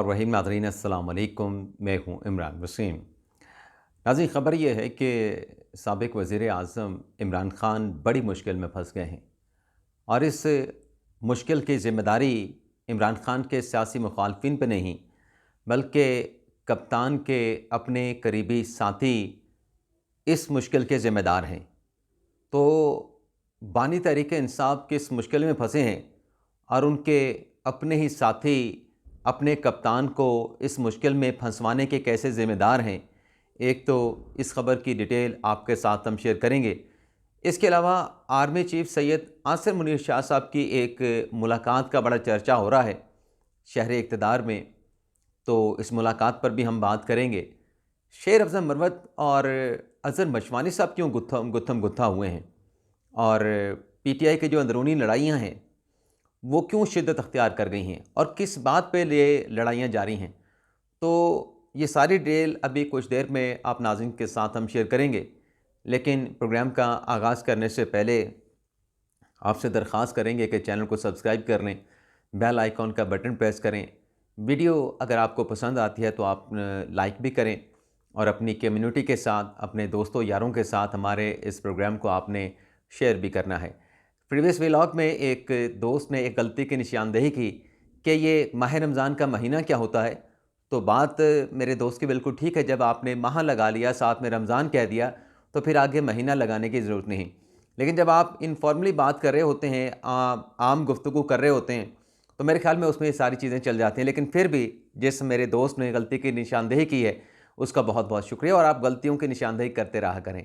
रहीम नाज़रीन अस्सलाम वालेकुम। मैं हूँ इमरान वसीम। नाज़रीन, ख़बर यह है कि साबिक़ वज़ीर आज़म इमरान ख़ान बड़ी मुश्किल में फंस गए हैं और इस मुश्किल की ज़िम्मेदारी इमरान ख़ान के सियासी मुखालफिन पे नहीं बल्कि कप्तान के अपने करीबी साथी इस मुश्किल के ज़िम्मेदार हैं। तो बानी तहरीक इंसाफ किस मुश्किल में फंसे हैं और उनके अपने ही साथी अपने कप्तान को इस मुश्किल में फंसवाने के कैसे ज़िम्मेदार हैं, एक तो इस ख़बर की डिटेल आपके साथ हम शेयर करेंगे। इसके अलावा आर्मी चीफ सैयद आसिम मुनीर शाह साहब की एक मुलाकात का बड़ा चर्चा हो रहा है शहर इक़्तिदार में, तो इस मुलाकात पर भी हम बात करेंगे। शेर अफजल मरवत और अज़हर मशवानी साहब क्यों गुत्थम गुत्था हुए हैं और पीटीआई की जो अंदरूनी लड़ाइयाँ हैं वो क्यों शिद्दत अख्तियार कर गई हैं और किस बात पे ये लड़ाइयाँ जारी हैं, तो ये सारी डिटेल अभी कुछ देर में आप नाज़रीन के साथ हम शेयर करेंगे। लेकिन प्रोग्राम का आगाज़ करने से पहले आपसे दरख्वास्त करेंगे कि चैनल को सब्सक्राइब कर लें, बेल आइकॉन का बटन प्रेस करें। वीडियो अगर आपको पसंद आती है तो आप लाइक भी करें और अपनी कम्युनिटी के साथ, अपने दोस्तों यारों के साथ हमारे इस प्रोग्राम को आपने शेयर भी करना है। प्रीवियस व्लॉग में एक दोस्त ने एक गलती की निशानदेही की कि ये माह रमज़ान का महीना क्या होता है, तो बात मेरे दोस्त की बिल्कुल ठीक है। जब आपने माह लगा लिया, साथ में रमज़ान कह दिया, तो फिर आगे महीना लगाने की ज़रूरत नहीं। लेकिन जब आप इनफॉर्मली बात कर रहे होते हैं, आम गुफ्तगू कर रहे होते हैं, तो मेरे ख्याल में उसमें ये सारी चीज़ें चल जाती हैं। लेकिन फिर भी जिस मेरे दोस्त ने गलती की निशानदेही की है उसका बहुत बहुत शुक्रिया और आप गलतियों की निशानदेही करते रहा करें।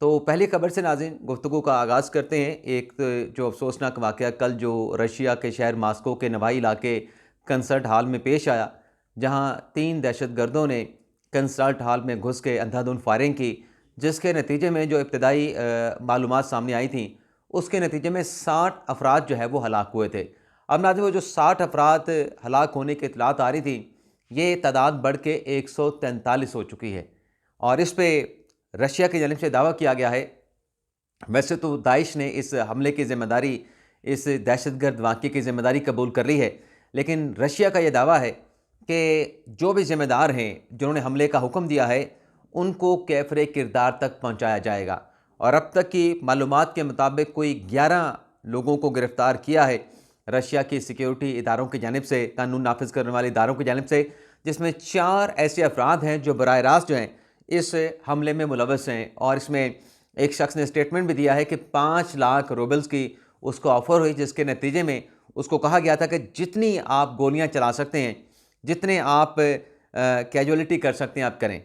तो पहली खबर से नाज़रीन गुफ्तगू का आगाज़ करते हैं। एक जो अफसोसनाक वाक़या कल जो रशिया के शहर मॉस्को के नवाई इलाके कंसर्ट हॉल में पेश आया, जहाँ 3 दहशतगर्दों ने कंसर्ट हॉल में घुस के अंधाधुंध फायरिंग की, जिसके नतीजे में जो इब्तदाई मालूमात सामने आई थी उसके नतीजे में 60 अफराद जो है वो हलाक हुए थे। अब नाज़रीन वो जो 60 अफराद हलाक होने की इतलात आ रही थी, ये तादाद बढ़ के 143 हो चुकी है और इस पे रशिया की जानिब से दावा किया गया है। वैसे तो दाइश ने इस हमले की ज़िम्मेदारी, इस दहशतगर्द वाक़ये की ज़िम्मेदारी कबूल कर ली है, लेकिन रशिया का यह दावा है कि जो भी ज़िम्मेदार हैं, जिन्होंने हमले का हुक्म दिया है, उनको कैफ़रे किरदार तक पहुँचाया जाएगा। और अब तक की मालूमात के मुताबिक कोई 11 लोगों को गिरफ़्तार किया है रशिया की सिक्योरिटी इदारों की जानिब से, कानून नाफिज करने वाले इदारों की जानिब से, जिसमें 4 ऐसे अफराद हैं जो बराह रास्त जो हैं इस हमले में मुलव्वस हैं। और इसमें एक शख्स ने स्टेटमेंट भी दिया है कि 5 लाख रूबल्स की उसको ऑफ़र हुई, जिसके नतीजे में उसको कहा गया था कि जितनी आप गोलियां चला सकते हैं, जितने आप कैजुअलिटी कर सकते हैं आप करें।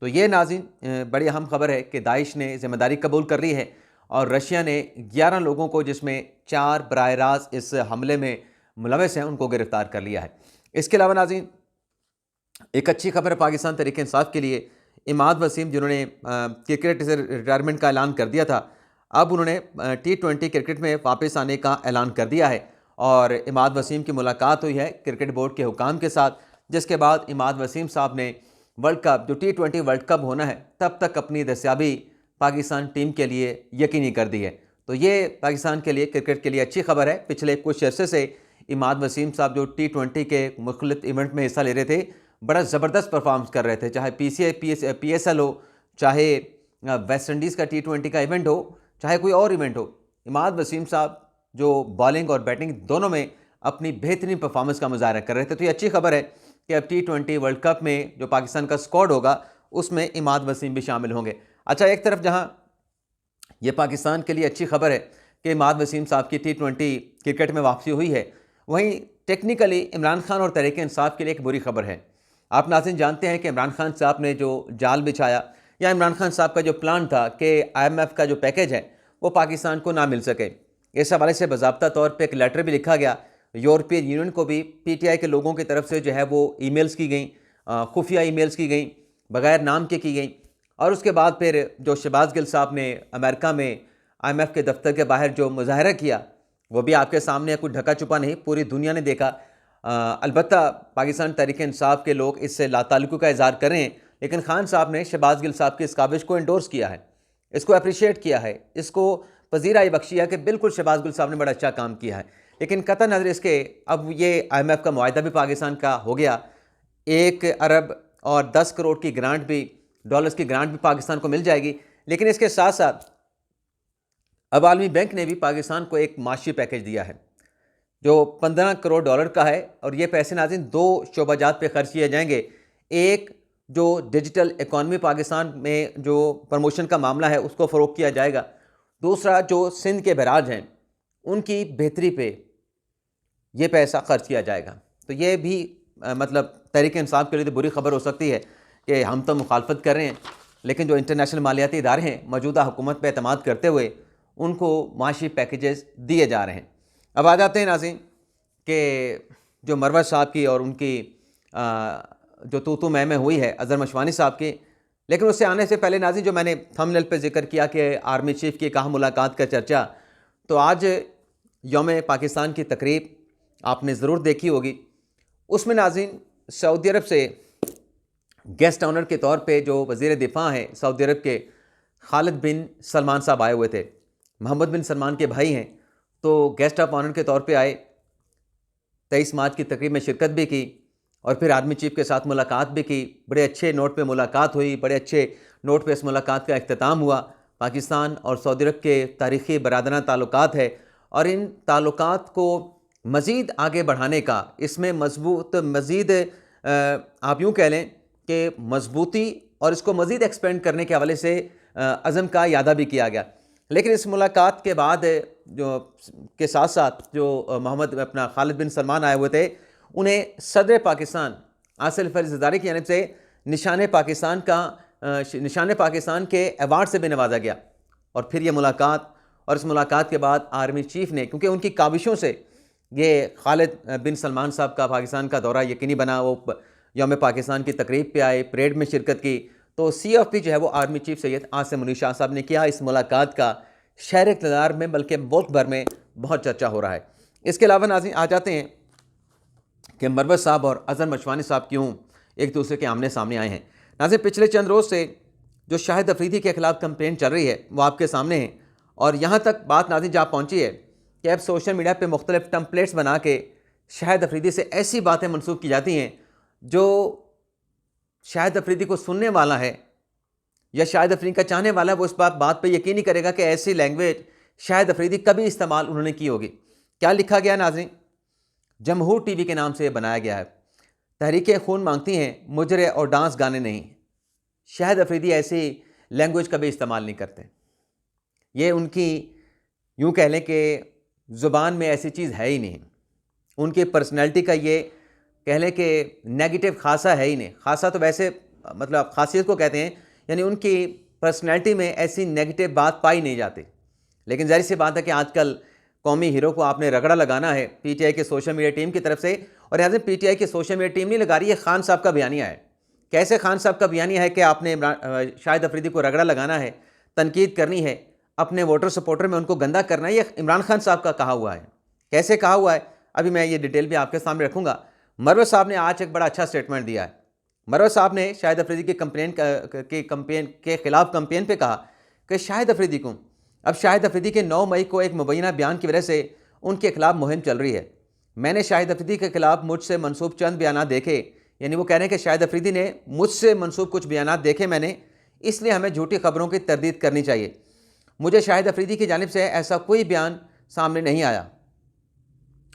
तो ये नाज़रीन बड़ी अहम खबर है कि दाइश ने ज़िम्मेदारी कबूल कर ली है और रशिया ने 11 लोगों को, जिसमें 4 बराह रास्त इस हमले में मुलव्वस हैं, उनको गिरफ़्तार कर लिया है। इसके अलावा नाज़रीन एक अच्छी खबर है पाकिस्तान तहरीक इंसाफ के लिए। इमाद वसीम, जिन्होंने क्रिकेट से रिटायरमेंट का ऐलान कर दिया था, अब उन्होंने T20 क्रिकेट में वापस आने का ऐलान कर दिया है और इमाद वसीम की मुलाकात हुई है क्रिकेट बोर्ड के हुकाम के साथ, जिसके बाद इमाद वसीम साहब ने वर्ल्ड कप, जो T20 वर्ल्ड कप होना है, तब तक अपनी दस्तयाबी पाकिस्तान टीम के लिए यकीनी कर दी है। तो ये पाकिस्तान के लिए, क्रिकेट के लिए अच्छी खबर है। पिछले कुछ अर्से से इमाद वसीम साहब जो T20 के मुख्तलिफ इवेंट में हिस्सा ले रहे थे, बड़ा ज़बरदस्त परफॉर्मेंस कर रहे थे, चाहे PSL हो, चाहे वेस्ट इंडीज़ का T20 का इवेंट हो, चाहे कोई और इवेंट हो। इमाद वसीम साहब जो बॉलिंग और बैटिंग दोनों में अपनी बेहतरीन परफॉर्मेंस का मुजाहरा कर रहे थे। तो ये अच्छी खबर है कि अब T20 वर्ल्ड कप में जो पाकिस्तान का स्क्वाड होगा उसमें इमाद वसीम भी शामिल होंगे। अच्छा, एक तरफ जहाँ ये पाकिस्तान के लिए अच्छी खबर है कि इमाद वसीम साहब की T20 क्रिकेट में वापसी हुई है, वहीं टेक्निकली इमरान खान और तहरीक इंसाफ के लिए एक बुरी खबर है। आप नाज़रीन जानते हैं कि इमरान खान साहब ने जो जाल बिछाया, या इमरान खान साहब का जो प्लान था कि IMF का जो पैकेज है वो पाकिस्तान को ना मिल सके, इस हवाले से बाज़ाब्ता तौर पे एक लेटर भी लिखा गया यूरोपियन यूनियन को भी। PTI के लोगों की तरफ से जो है वो ईमेल्स की गई, खुफिया ईमेल्स की गई, बग़ैर नाम के की गई। और उसके बाद फिर जो शहबाज गिल साहब ने अमेरिका में IMF के दफ्तर के बाहर जो मुजाहरा किया, वो भी आपके सामने, कुछ ढका छुपा नहीं, पूरी दुनिया ने देखा। अलबत्ता पाकिस्तान तहरीक इंसाफ के लोग इससे लाताल्लुक़ी का इज़हार कर रहे हैं, लेकिन खान साहब ने शहबाज गिल साहब की इस काविश को इंडोर्स किया है, इसको अप्रिशिएट किया है, इसको पजीराई बख्शी है कि बिल्कुल शहबाज गिल साहब ने बड़ा अच्छा काम किया है। लेकिन कतई नज़र इसके अब ये IMF का मुआहदा भी पाकिस्तान का हो गया, 1 अरब और 10 करोड़ की ग्रांट भी, डॉलर्स की ग्रांट भी पाकिस्तान को मिल जाएगी। लेकिन इसके साथ साथ अब आलमी बैंक ने भी पाकिस्तान को एक माशी पैकेज दिया है जो 15 करोड़ डॉलर का है, और ये पैसे नाज़रीन 2 शोबाजात पे खर्च किए जाएंगे। एक, जो डिजिटल इकॉनमी पाकिस्तान में जो प्रमोशन का मामला है उसको फ़रोग़ किया जाएगा। दूसरा, जो सिंध के बैराज हैं उनकी बेहतरी पे ये पैसा खर्च किया जाएगा। तो ये भी मतलब तहरीक इंसाफ के लिए तो बुरी खबर हो सकती है कि हम तो मुखालफत कर रहे हैं, लेकिन जो इंटरनेशनल मालियाती इदारे हैं मौजूदा हुकूमत पर एतमाद करते हुए उनको माशी पैकेजेस दिए जा रहे हैं। अब आ जाते हैं नाज़रीन कि जो मरवत साहब की और उनकी जो तू मैं हुई है अज़हर मशवानी साहब की, लेकिन उससे आने से पहले नाज़रीन जो मैंने थंबनेल पे जिक्र किया कि आर्मी चीफ़ की कहाँ मुलाकात का चर्चा, तो आज यौम पाकिस्तान की तकरीब आपने ज़रूर देखी होगी। उसमें नाज़रीन सऊदी अरब से गेस्ट ऑनर के तौर पे जो वज़ीर दिफ़ा हैं सऊदी अरब के, खालिद बिन सलमान साहब आए हुए थे। मोहम्मद बिन सलमान के भाई हैं, तो गेस्ट ऑफ ऑनर के तौर पे आए, 23 मार्च की तकरीब में शिरकत भी की और फिर आर्मी चीफ़ के साथ मुलाकात भी की। बड़े अच्छे नोट पे मुलाकात हुई, बड़े अच्छे नोट पे इस मुलाकात का इख्तिताम हुआ। पाकिस्तान और सऊदी अरब के तारीख़ी बरादराना ताल्लुकात है और इन ताल्लुकात को मज़ीद आगे बढ़ाने का, इसमें मज़ीद आप यूँ कह लें कि मजबूती और इसको मज़ीद एक्सपेंड करने के हवाले से अज़म का इरादा भी किया गया। लेकिन इस मुलाकात के बाद जो के साथ साथ जो मोहम्मद अपना खालिद बिन सलमान आए हुए थे, उन्हें सदर पाकिस्तान आसिफ अली ज़रदारी की जानिब से निशान पाकिस्तान के अवार्ड से भी नवाजा गया। और फिर ये मुलाकात, और इस मुलाकात के बाद आर्मी चीफ़ ने, क्योंकि उनकी काविशों से ये खालिद बिन सलमान साहब का पाकिस्तान का दौरा यकीनी बना, वो यौम पाकिस्तान की तकरीब पे आए, परेड में शिरकत की, तो CFP जो है वो आर्मी चीफ़ सैयद आसिम मुनीर शाह साहब ने किया। इस मुलाकात का शहर इक़्तिदार में बल्कि मुल्क भर में बहुत चर्चा हो रहा है। इसके अलावा नाज़रीन आ जाते हैं कि मरवत साहब और अज़हर मशवानी साहब क्यों एक दूसरे के आमने सामने आए हैं। नाज़रीन पिछले चंद रोज़ से जो शाहिद अफरीदी के ख़िलाफ़ कंपेन चल रही है वो आपके सामने है, और यहाँ तक बात नाज़रीन जहाँ पहुँची है कि अब सोशल मीडिया पर मुख्तलिफ टेम्पलेट्स बना के शाहिद अफरीदी से ऐसी बातें मनसूब की जाती हैं जो शाहिद अफरीदी को सुनने वाला है या शाहिद अफरीदी का चाहने वाला है, वो इस बात पे यकीन नहीं करेगा कि ऐसी लैंग्वेज शाहिद अफरीदी कभी इस्तेमाल उन्होंने की होगी। क्या लिखा गया नाज़रीन? जमहूर TV के नाम से बनाया गया है। तहरीकें खून मांगती हैं, मुजरे और डांस गाने नहीं। शाहिद अफरीदी ऐसी लैंग्वेज कभी इस्तेमाल नहीं करते। ये उनकी यूँ कह लें कि ज़ुबान में ऐसी चीज़ है ही नहीं। उनकी पर्सनैलिटी का ये कह लें कि नेगेटिव खासा है ही नहीं। खासा तो वैसे मतलब खासियत को कहते हैं, यानी उनकी पर्सनैलिटी में ऐसी नेगेटिव बात पाई नहीं जाती। लेकिन ज़ाहिर सी बात है कि आजकल कौमी हीरो को आपने रगड़ा लगाना है PTI के सोशल मीडिया टीम की तरफ से, और यहाँ से PTI की सोशल मीडिया टीम नहीं लगा रही है, खान साहब का बयानिया है। कैसे खान साहब का बयानिया है कि आपने शाहिद अफरीदी को रगड़ा लगाना है, तनकीद करनी है, अपने वोटर सपोर्टर में उनको गंदा करना है, ये इमरान खान साहब का कहा हुआ है। कैसे कहा हुआ है अभी मैं ये डिटेल भी आपके सामने रखूँगा। मरवत साहब ने आज एक बड़ा अच्छा स्टेटमेंट दिया है। मरवत साहब ने शाहिद अफरीदी की कंप्लेन के ख़िलाफ़ कंपेन पे कहा कि शाहिद अफरीदी को, अब शाहिद अफरीदी के 9 मई को एक मुबैना बयान की वजह से उनके खिलाफ मुहिम चल रही है। मैंने शाहिद अफरीदी के खिलाफ मुझसे मनसूब चंद बयान देखे, यानी वो कह रहे हैं कि शाहिद अफरीदी ने मुझसे मनसूब कुछ बयान देखे मैंने, इसलिए हमें झूठी खबरों की तरदीद करनी चाहिए। मुझे शाहिद अफरीदी की जानिब से ऐसा कोई बयान सामने नहीं आया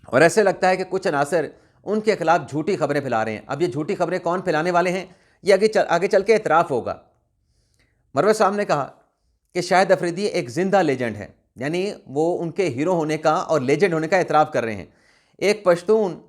और ऐसे लगता है कि कुछ अनासर उनके खिलाफ झूठी खबरें फैला रहे हैं। अब ये झूठी खबरें कौन फैलाने वाले हैं ये आगे चल के एतराफ़ होगा। मरवत साहब ने कहा कि शाहिद अफरीदी एक ज़िंदा लेजेंड है, यानी वो उनके हीरो होने का और लेजेंड होने का एतराफ़ कर रहे हैं। एक पश्तून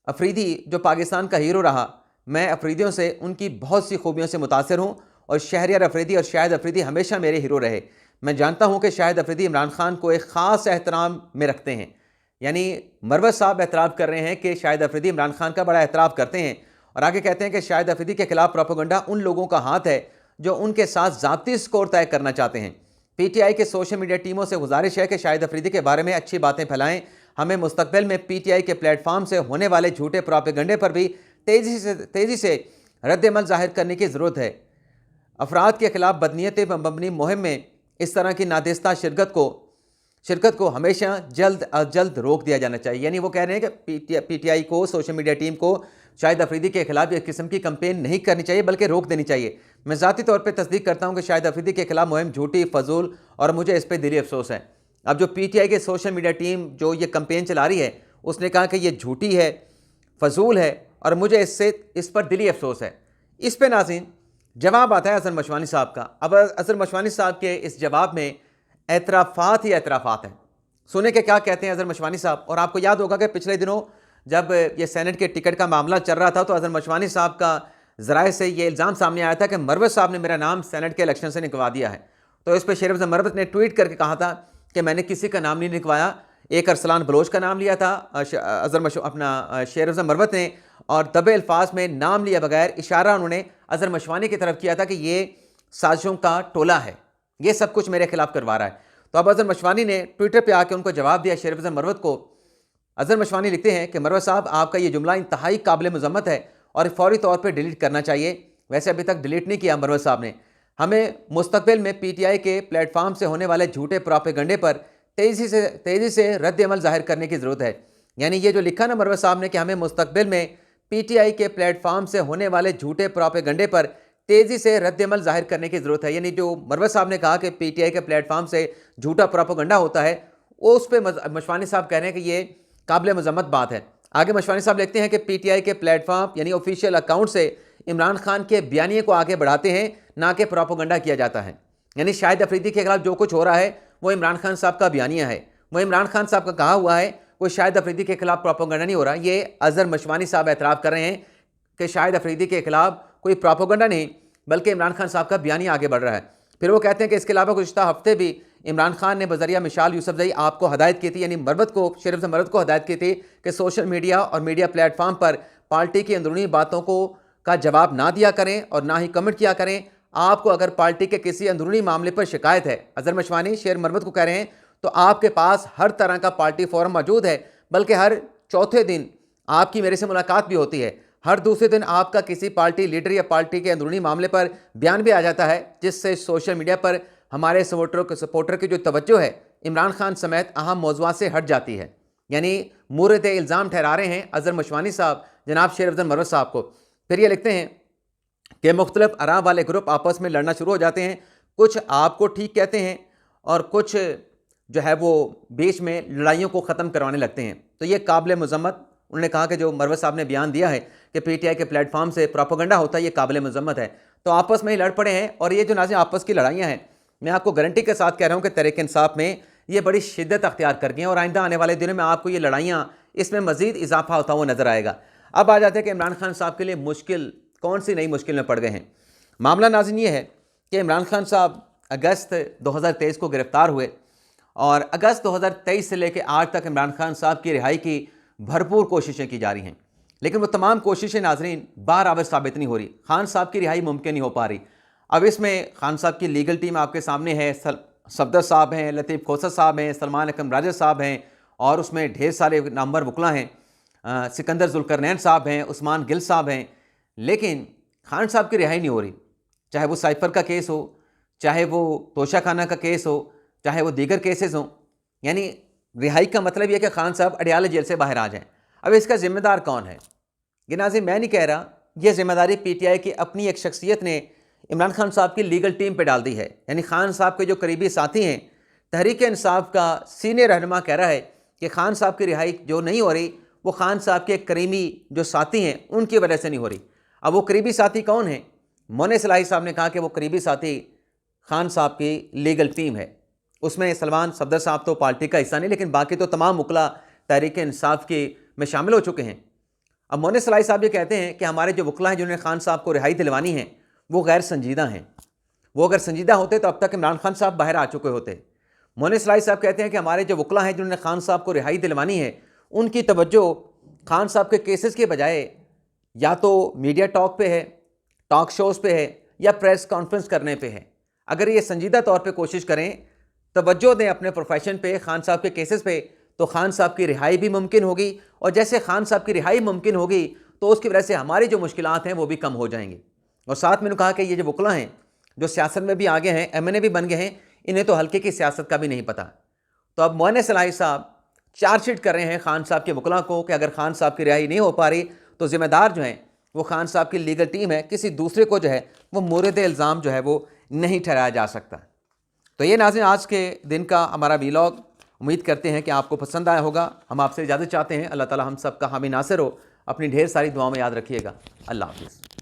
अफरीदी जो पाकिस्तान का हीरो रहा, मैं अफरीदियों से उनकी बहुत सी खूबियों से मुतासिर हूँ और शहरियार अफरीदी और शाहिद अफरीदी हमेशा मेरे हीरो रहे। मैं जानता हूँ कि शाहिद अफरीदी इमरान खान को एक ख़ास एहतराम में रखते हैं। यानी मरवत साहब एतराफ़ कर रहे हैं कि शाहिद अफरीदी इमरान खान का बड़ा एतराफ़ करते हैं, और आगे कहते हैं कि शाहिद अफरीदी के खिलाफ प्रोपेगेंडा उन लोगों का हाथ है जो उनके साथ ज़ाती स्कोर तय करना चाहते हैं। PTI के सोशल मीडिया टीमों से गुजारिश है कि शाहिद अफरीदी के बारे में अच्छी बातें फैलाएं। हमें मुस्तकबिल में PTI के प्लेटफॉर्म से होने वाले झूठे प्रोपेगेंडे पर भी तेज़ी से रद्द-ए-अमल ज़ाहिर करने की ज़रूरत है। अफराद के खिलाफ बदनीयत मबनी मुहिम में इस तरह की नादिस्ता शिरकत को हमेशा जल्द अज जल्द रोक दिया जाना चाहिए। यानी वो कह रहे हैं कि PTI को, सोशल मीडिया टीम को शाहिद अफरीदी के खिलाफ इस किस्म की कंपेन नहीं करनी चाहिए बल्कि रोक देनी चाहिए। मैं ज़ाती तौर पर तस्दीक करता हूँ कि शाहिद अफरीदी के खिलाफ मुहिम झूठी, फजूल और मुझे इस पर दिली अफसोस है। अब जो PTI के सोशल मीडिया टीम जो ये कंपेन चला रही है उसने कहा कि ये झूठी है, फजूल है और मुझे इस पर दिली अफसोस है। इस पर नाज़रीन जवाब आता है अज़हर मशवानी साहब का। अब अज़हर मशवानी साहब के इस जवाब में एतराफ़ात ही एतराफ़ात हैं। सुने के क्या कहते हैं अज़हर मशवानी साहब। और आपको याद होगा कि पिछले दिनों जब ये सेनेट के टिकट का मामला चल रहा था तो अज़हर मशवानी साहब का ज़राए से ये इल्ज़ाम सामने आया था कि मरवत साहब ने मेरा नाम सेनेट के इलेक्शन से निकलवा दिया है। तो इस पर शेर अफजल मरवत ने ट्वीट करके कहा था कि मैंने किसी का नाम नहीं निकलवाया, एक अरसलान बलोच का नाम लिया था अपना शेर अफजल मरवत ने, और दबे अल्फाज में नाम लिया बगैर इशारा उन्होंने अज़हर मशवानी की तरफ किया था कि ये साजिशों का टोला है, ये सब कुछ मेरे खिलाफ करवा रहा है। तो अब अज़हर मशवानी ने ट्विटर पे आके उनको जवाब दिया शेर अफजल मरवत को। अज़हर मशवानी लिखते हैं कि मरवत साहब आपका ये जुमला इंतहाई काबिल मज़म्मत है और फौरी तौर पर डिलीट करना चाहिए। वैसे अभी तक डिलीट नहीं किया मरवत साहब ने। हमें मुस्तकबिल में PTI के प्लेटफार्म से होने वाले झूठे प्रोपेगंडे पर तेज़ी से रद्द अमल ज़ाहिर करने की ज़रूरत है। यानी ये जो लिखा ना मरवत साहब ने कि हमें मुस्तकबिल में PTI के प्लेटफार्म से होने वाले झूठे प्रोपेगंडे पर तेज़ी से रद्द अमल ज़ाहिर करने की ज़रूरत है। यानी जो मरवत साहब ने कहा कि PTI के प्लेटफार्म से झूठा प्रोपेगंडा होता है, वो उस पर मशवानी साहब कह रहे हैं कि ये काबिल मज़म्मत बात है। आगे मशवानी साहब लिखते हैं कि PTI के प्लेटफार्म यानी ऑफिशियल अकाउंट से इमरान खान के बयानिए को आगे बढ़ाते हैं, ना कि प्रोपेगंडा किया जाता है। यानी शाहिद अफरीदी के खिलाफ जो कुछ हो रहा है वो इमरान खान साहब का बयानिया है, वो इमरान खान साहब का कहा हुआ है, कोई शाहिद अफरीदी के खिलाफ प्रोपेगंडा नहीं हो रहा। ये अज़हर मशवानी साहब एतराफ़ कर रहे हैं कि शाहिद अफरीदी के खिलाफ कोई प्रोपेगंडा नहीं बल्कि इमरान खान साहब का बयानिया आगे बढ़ रहा है। फिर वो कहते हैं कि इसके अलावा गुज़िश्ता हफ्ते भी इमरान खान ने बज़रिया मिशाल यूसुफज़ई आपको हदायत की थी, यानी मरवत को, शेर अफजल मरवत को हदायत की थी कि सोशल मीडिया और मीडिया प्लेटफार्म पर पार्टी की अंदरूनी बातों का जवाब ना दिया करें और ना ही कमेंट किया करें। आपको अगर पार्टी के किसी अंदरूनी मामले पर शिकायत है, अज़हर मशवानी शेर मरवत को कह रहे हैं, तो आपके पास हर तरह का पार्टी फोरम मौजूद है, बल्कि हर चौथे दिन आपकी मेरे से मुलाकात भी होती है। हर दूसरे दिन आपका किसी पार्टी लीडर या पार्टी के अंदरूनी मामले पर बयान भी आ जाता है, जिससे सोशल मीडिया पर हमारे सपोर्टर की जो तवज्जो है इमरान खान समेत अहम मौज़ूआत से हट जाती है। यानी मूरद इल्ज़ाम ठहरा रहे हैं अज़हर मशवानी साहब जनाब शेर अफजल मरवत साहब को। फिर ये लिखते हैं कि मुख्तलिफ आरा वाले ग्रुप आपस में लड़ना शुरू हो जाते हैं, कुछ आपको ठीक कहते हैं और कुछ जो है वो बीच में लड़ाइयों को ख़त्म करवाने लगते हैं। तो ये काबिल मज़म्मत, उन्होंने कहा कि जो मरवत साहब ने बयान दिया है कि PTI के प्लेटफार्म से प्रोपेगंडा होता है, ये काबिल मज़म्मत है। तो आपस में ही लड़ पड़े हैं। और ये जो नाज़रीन आपस की लड़ाइयाँ हैं, मैं आपको गारंटी के साथ कह रहा हूँ कि तहरीक इंसाफ में ये बड़ी शिद्दत अख्तियार कर गई हैं और आइंदा आने वाले दिनों में आपको ये लड़ाइयाँ इसमें मज़ीद इजाफा होता हुआ नज़र आएगा। अब आ जाते हैं कि इमरान खान साहब के लिए मुश्किल कौन सी नई मुश्किल में पड़ गए हैं। मामला नाज़रीन ये है कि इमरान खान साहब अगस्त 2023 को गिरफ़्तार हुए और अगस्त 2023 से लेकर आज तक इमरान खान साहब की रिहाई की भरपूर कोशिशें की जा रही हैं, लेकिन वो तमाम कोशिशें नाज़रीन बराबर साबित नहीं हो रही। खान साहब की रिहाई मुमकिन नहीं हो पा रही। अब इसमें खान साहब की लीगल टीम आपके सामने है, सफदर साहब हैं, लतीफ़ खोसर साहब हैं, सलमान अकरम राजा साहब हैं और उसमें ढेर सारे नामवर वकला हैं, सिकंदर जुल्करनैन साहब हैं, उस्मान गिल साहब हैं, लेकिन खान साहब की रिहाई नहीं हो रही। चाहे वो साइफर का केस हो, चाहे वो तोशा खाना का केस हो, चाहे वो दीगर केसेस हों, यानी रिहाई का मतलब यह कि खान साहब अडयाला जेल से बाहर आ जाएं। अब इसका ज़िम्मेदार कौन है? ये नाज़रीन मैं नहीं कह रहा, यह ज़िम्मेदारी PTI की अपनी एक शख्सियत ने इमरान खान साहब की लीगल टीम पे डाल दी है। यानी खान साहब के जो करीबी साथी हैं, तहरीक इंसाफ का सीनियर रहनुमा कह रहा है कि खान साहब की रिहाई जो नहीं हो रही वो खान साहब के करीबी जो साथी हैं उनकी वजह से नहीं हो रही। अब वो करीबी साथी कौन हैं? मोने सलाही साहब ने कहा कि वो करीबी साथी खान साहब की लीगल टीम है। उसमें सलमान सफदर साहब तो पार्टी का हिस्सा नहीं, लेकिन बाकी तो तमाम वकला तहरीक इंसाफ के में शामिल हो चुके हैं। अब मोने सलाही साहब ये कहते हैं कि हमारे जो वकला हैं जिन्होंने खान साहब को रिहाई दिलवानी है वो गैर संजीदा हैं। वो अगर संजीदा होते तो अब तक इमरान खान साहब बाहर आ चुके होते। मोने सलाही साहब कहते हैं कि हमारे जो वकला हैं जिन्होंने खान साहब को रिहाई दिलवानी है उनकी तवज्जो खान साहब के केसेस के बजाय या तो मीडिया टॉक पे है, टॉक शोज़ पे है या प्रेस कॉन्फ्रेंस करने पे है। अगर ये संजीदा तौर पे कोशिश करें, तवज्जो दें अपने प्रोफेशन पे, खान साहब के केसेस पे, तो खान साहब की रिहाई भी मुमकिन होगी और जैसे खान साहब की रिहाई मुमकिन होगी तो उसकी वजह से हमारी जो मुश्किलात हैं वो भी कम हो जाएंगी। और साथ में कहा कि ये जो वकला हैं जो सियासत में भी आगे हैं, MNA भी बन गए हैं, इन्हें तो हल्के की सियासत का भी नहीं पता। तो अब मोने सलाही साहब चार्जशीट कर रहे हैं खान साहब के वकला को कि अगर खान साहब की रिहाई नहीं हो पा रही तो ज़िम्मेदार जो हैं वो खान साहब की लीगल टीम है, किसी दूसरे को जो है वो मोरद इल्ज़ाम जो है वो नहीं ठहराया जा सकता। तो ये नाज़रीन आज के दिन का हमारा वीलॉग, उम्मीद करते हैं कि आपको पसंद आया होगा। हम आपसे इजाज़त चाहते हैं। अल्लाह ताला हम सब का हामी नासिर हो। अपनी ढेर सारी दुआओं में याद रखिएगा। अल्लाह हाफ़िज़।